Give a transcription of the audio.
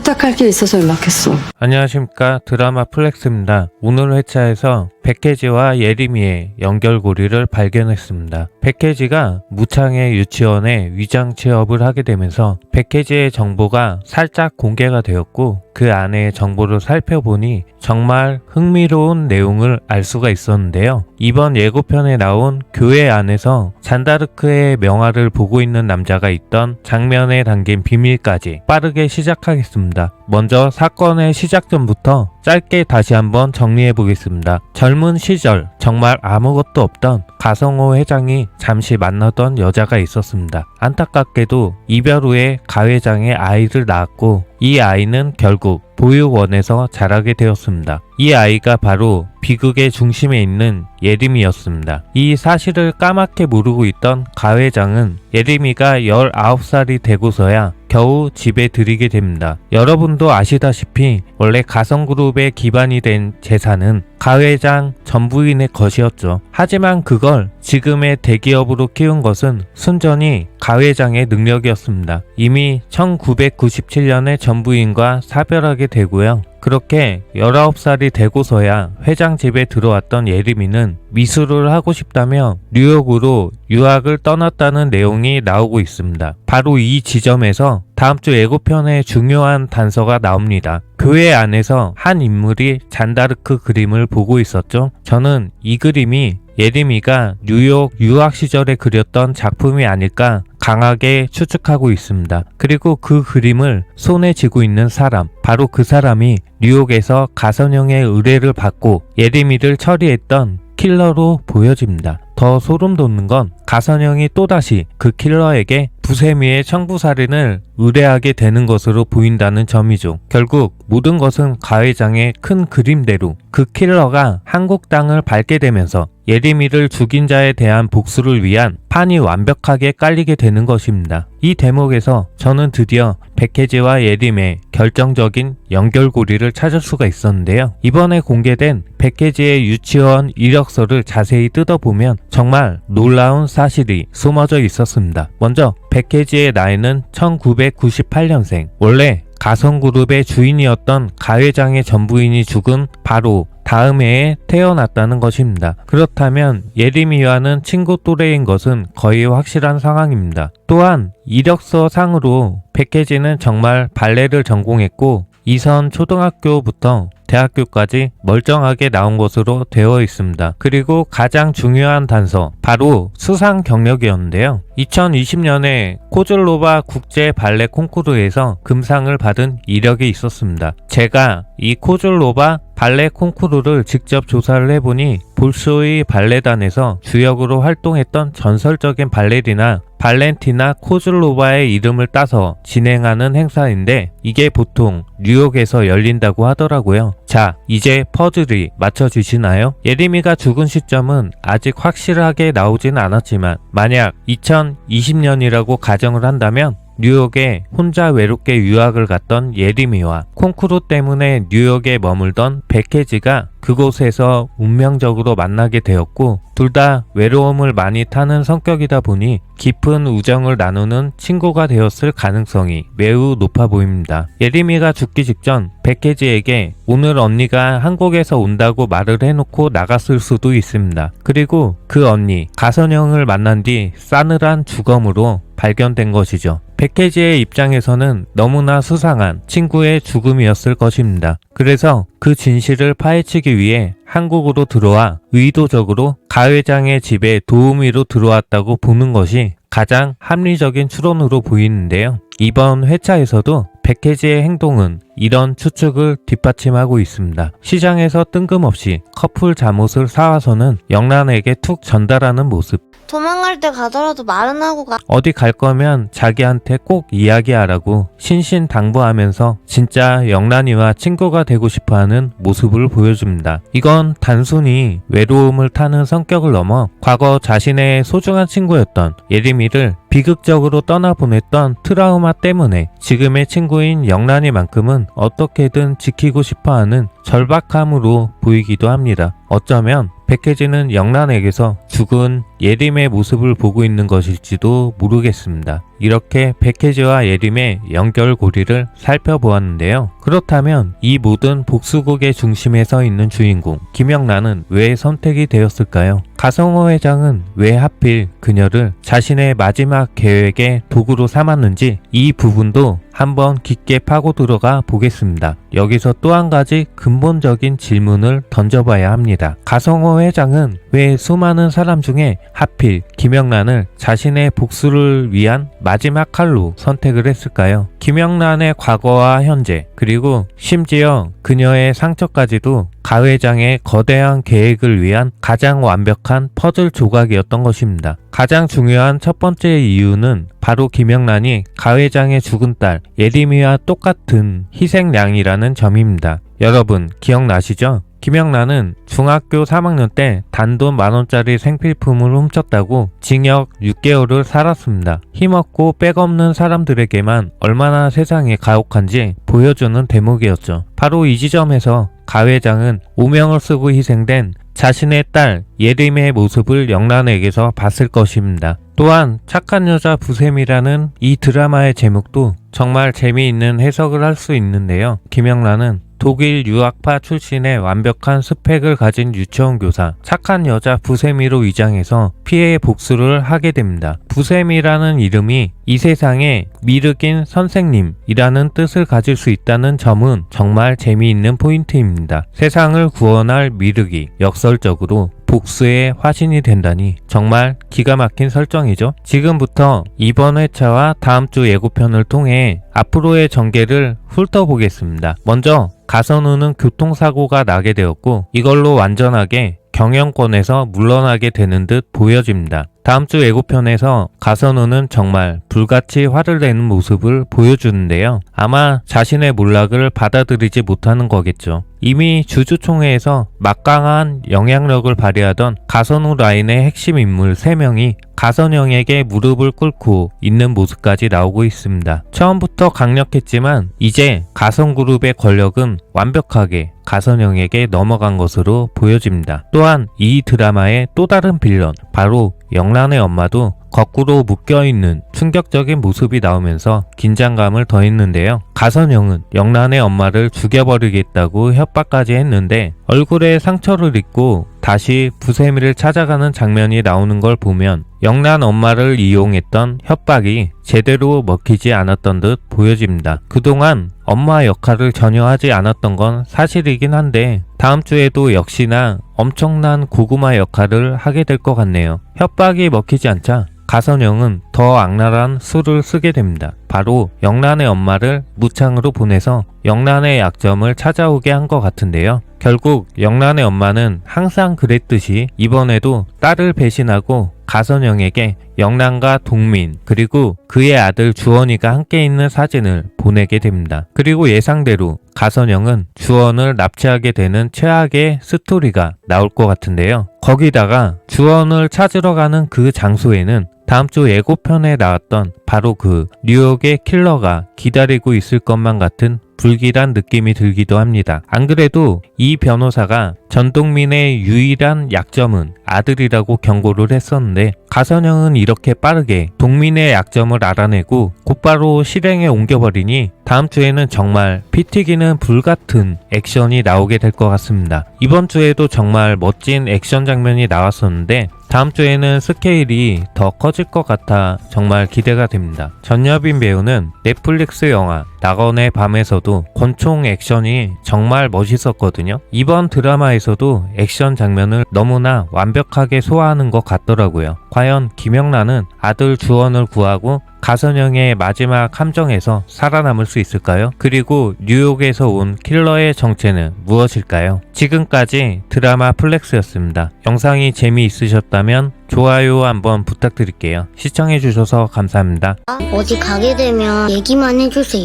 부탁할 게 있어서 연락했어. 안녕하십니까, 드라마 플렉스입니다. 오늘 회차에서 백혜지와 예림이의 연결고리를 발견했습니다. 백혜지가 무창의 유치원에 위장 취업을 하게 되면서 백혜지의 정보가 살짝 공개가 되었고, 그 안의 정보를 살펴보니 정말 흥미로운 내용을 알 수가 있었는데요. 이번 예고편에 나온 교회 안에서 잔다르크의 명화를 보고 있는 남자가 있던 장면에 담긴 비밀까지 빠르게 시작하겠습니다. 먼저 사건의 시작 전부터 짧게 다시 한번 정리해 보겠습니다. 젊은 시절 정말 아무것도 없던 가성호 회장이 잠시 만나던 여자가 있었습니다. 안타깝게도 이별 후에 가 회장의 아이를 낳았고, 이 아이는 결국 보육원에서 자라게 되었습니다. 이 아이가 바로 비극의 중심에 있는 예림이었습니다. 이 사실을 까맣게 모르고 있던 가 회장은 예림이가 19살이 되고서야 겨우 집에 들이게 됩니다. 여러분도 아시다시피 원래 가성그룹의 기반이 된 재산은 가 회장 전 부인의 것이었죠. 하지만 그걸 지금의 대기업으로 키운 것은 순전히 가 회장의 능력이었습니다. 이미 1997년에 전 부인과 사별하게 되고요. 그렇게 19살이 되고서야 회장 집에 들어왔던 예림이는 미술을 하고 싶다며 뉴욕으로 유학을 떠났다는 내용이 나오고 있습니다. 바로 이 지점에서 다음 주 예고편의 중요한 단서가 나옵니다. 교회 안에서 한 인물이 잔다르크 그림을 보고 있었죠. 저는 이 그림이 예림이가 뉴욕 유학 시절에 그렸던 작품이 아닐까 강하게 추측하고 있습니다. 그리고 그 그림을 손에 쥐고 있는 사람, 바로 그 사람이 뉴욕에서 가선형의 의뢰를 받고 예림이를 처리했던 킬러로 보여집니다. 더 소름 돋는 건 가선형이 또다시 그 킬러에게 부세미의 청부살인을 의뢰하게 되는 것으로 보인다는 점이죠. 결국 모든 것은 가 회장의 큰 그림대로 그 킬러가 한국 땅을 밟게 되면서 예림이를 죽인 자에 대한 복수를 위한 판이 완벽하게 깔리게 되는 것입니다. 이 대목에서 저는 드디어 백혜지와 예림의 결정적인 연결고리를 찾을 수가 있었는데요. 이번에 공개된 백혜지의 유치원 이력서를 자세히 뜯어보면 정말 놀라운 사실이 숨어져 있었습니다. 먼저 백혜지의 나이는 1998년생, 원래 가성그룹의 주인이었던 가 회장의 전부인이 죽은 바로 다음 해에 태어났다는 것입니다. 그렇다면 예림이와는 친구 또래인 것은 거의 확실한 상황입니다. 또한 이력서 상으로 백혜지는 정말 발레를 전공했고 이선 초등학교부터 대학교까지 멀쩡하게 나온 것으로 되어 있습니다. 그리고 가장 중요한 단서, 바로 수상 경력이었는데요. 2020년에 코즐로바 국제 발레 콩쿠르에서 금상을 받은 이력이 있었습니다. 제가 이 코즐로바 발레 콩쿠르를 직접 조사를 해보니 볼쇼이 발레단에서 주역으로 활동했던 전설적인 발레리나 발렌티나 코즐로바의 이름을 따서 진행하는 행사인데, 이게 보통 뉴욕에서 열린다고 하더라고요. 자, 이제 퍼즐이 맞춰지시나요? 예림이가 죽은 시점은 아직 확실하게 나오진 않았지만 만약 2020년이라고 가정을 한다면 뉴욕에 혼자 외롭게 유학을 갔던 예림이와 콩쿠르 때문에 뉴욕에 머물던 백혜지가 그곳에서 운명적으로 만나게 되었고, 둘 다 외로움을 많이 타는 성격이다 보니 깊은 우정을 나누는 친구가 되었을 가능성이 매우 높아 보입니다. 예림이가 죽기 직전 백혜지에게 오늘 언니가 한국에서 온다고 말을 해놓고 나갔을 수도 있습니다. 그리고 그 언니 가선형을 만난 뒤 싸늘한 죽음으로 발견된 것이죠. 백혜지의 입장에서는 너무나 수상한 친구의 죽음이었을 것입니다. 그래서 그 진실을 파헤치기 위해 한국으로 들어와 의도적으로 가 회장의 집에 도우미로 들어왔다고 보는 것이 가장 합리적인 추론으로 보이는데요. 이번 회차에서도 백혜지의 행동은 이런 추측을 뒷받침하고 있습니다. 시장에서 뜬금없이 커플 잠옷을 사와서는 영란에게 툭 전달하는 모습. 도망갈 때 가더라도 말은 하고 가. 어디 갈 거면 자기한테 꼭 이야기하라고 신신당부하면서 진짜 영란이와 친구가 되고 싶어하는 모습을 보여줍니다. 이건 단순히 외로움을 타는 성격을 넘어 과거 자신의 소중한 친구였던 예림이를 비극적으로 떠나보냈던 트라우마 때문에 지금의 친구인 영란이만큼은 어떻게든 지키고 싶어하는 절박함으로 보이기도 합니다. 어쩌면 백혜진은 영란에게서 죽은 예림의 모습을 보고 있는 것일지도 모르겠습니다. 이렇게 백혜지와 예림의 연결고리를 살펴보았는데요. 그렇다면 이 모든 복수극의 중심에 서 있는 주인공 김영란은 왜 선택이 되었을까요? 가성호 회장은 왜 하필 그녀를 자신의 마지막 계획의 도구로 삼았는지 이 부분도 한번 깊게 파고 들어가 보겠습니다. 여기서 또 한 가지 근본적인 질문을 던져봐야 합니다. 가성호 회장은 왜 수많은 사람 중에 하필 김영란을 자신의 복수를 위한 마지막 칼로 선택을 했을까요? 김영란의 과거와 현재, 그리고 심지어 그녀의 상처까지도 가 회장의 거대한 계획을 위한 가장 완벽한 퍼즐 조각이었던 것입니다. 가장 중요한 첫 번째 이유는 바로 김영란이 가 회장의 죽은 딸 예림이와 똑같은 희생양이라는 점입니다. 여러분 기억나시죠? 김영란은 중학교 3학년 때 단돈 10,000원짜리 생필품을 훔쳤다고 징역 6개월을 살았습니다. 힘없고 백없는 사람들에게만 얼마나 세상이 가혹한지 보여주는 대목이었죠. 바로 이 지점에서 가 회장은 오명을 쓰고 희생된 자신의 딸 예림의 모습을 영란에게서 봤을 것입니다. 또한 착한 여자 부셈이라는 이 드라마의 제목도 정말 재미있는 해석을 할 수 있는데요. 김영란은 독일 유학파 출신의 완벽한 스펙을 가진 유치원 교사, 착한 여자 부세미로 위장해서 피해의 복수를 하게 됩니다. 부세미라는 이름이 이 세상에 미륵인 선생님이라는 뜻을 가질 수 있다는 점은 정말 재미있는 포인트입니다. 세상을 구원할 미륵이 역설적으로 복수의 화신이 된다니 정말 기가 막힌 설정이죠. 지금부터 이번 회차와 다음 주 예고편을 통해 앞으로의 전개를 훑어보겠습니다. 먼저 가선우는 교통사고가 나게 되었고 이걸로 완전하게 경영권에서 물러나게 되는 듯 보여집니다. 다음 주 예고편에서 가선우는 정말 불같이 화를 내는 모습을 보여주는데요. 아마 자신의 몰락을 받아들이지 못하는 거겠죠. 이미 주주총회에서 막강한 영향력을 발휘하던 가선우 라인의 핵심 인물 3명이 가선영에게 무릎을 꿇고 있는 모습까지 나오고 있습니다. 처음부터 강력했지만 이제 가선그룹의 권력은 완벽하게 가선영에게 넘어간 것으로 보여집니다. 또한 이 드라마의 또 다른 빌런, 바로 영란의 엄마도 거꾸로 묶여있는 충격적인 모습이 나오면서 긴장감을 더했는데요. 가선영은 영란의 엄마를 죽여버리겠다고 협박까지 했는데 얼굴에 상처를 입고 다시 부세미를 찾아가는 장면이 나오는 걸 보면 영란 엄마를 이용했던 협박이 제대로 먹히지 않았던 듯 보여집니다. 그동안 엄마 역할을 전혀 하지 않았던 건 사실이긴 한데 다음 주에도 역시나 엄청난 고구마 역할을 하게 될 것 같네요. 협박이 먹히지 않자 가선영은 더 악랄한 수를 쓰게 됩니다. 바로 영란의 엄마를 무창으로 보내서 영란의 약점을 찾아오게 한 것 같은데요. 결국 영란의 엄마는 항상 그랬듯이 이번에도 딸을 배신하고 가선영에게 영란과 동민 그리고 그의 아들 주원이가 함께 있는 사진을 보내게 됩니다. 그리고 예상대로 가선영은 주원을 납치하게 되는 최악의 스토리가 나올 것 같은데요. 거기다가 주원을 찾으러 가는 그 장소에는 다음 주 예고편에 나왔던 바로 그 뉴욕의 킬러가 기다리고 있을 것만 같은 불길한 느낌이 들기도 합니다. 안 그래도 이 변호사가 전동민의 유일한 약점은 아들이라고 경고를 했었는데 가선영은 이렇게 빠르게 동민의 약점을 알아내고 곧바로 실행에 옮겨버리니 다음 주에는 정말 피 튀기는 불같은 액션이 나오게 될 것 같습니다. 이번 주에도 정말 멋진 액션 장면이 나왔었는데 다음 주에는 스케일이 더 커질 것 같아 정말 기대가 됩니다. 전여빈 배우는 넷플릭스 영화 낙원의 밤에서도 권총 액션이 정말 멋있었거든요. 이번 드라마에서도 액션 장면을 너무나 완벽하게 소화하는 것 같더라고요. 과연 김영란은 아들 주원을 구하고 가선영의 마지막 함정에서 살아남을 수 있을까요? 그리고 뉴욕에서 온 킬러의 정체는 무엇일까요? 지금까지 드라마 플렉스였습니다. 영상이 재미있으셨다면 좋아요 한번 부탁드릴게요. 시청해주셔서 감사합니다. 어디 가게 되면 얘기만 해주세요.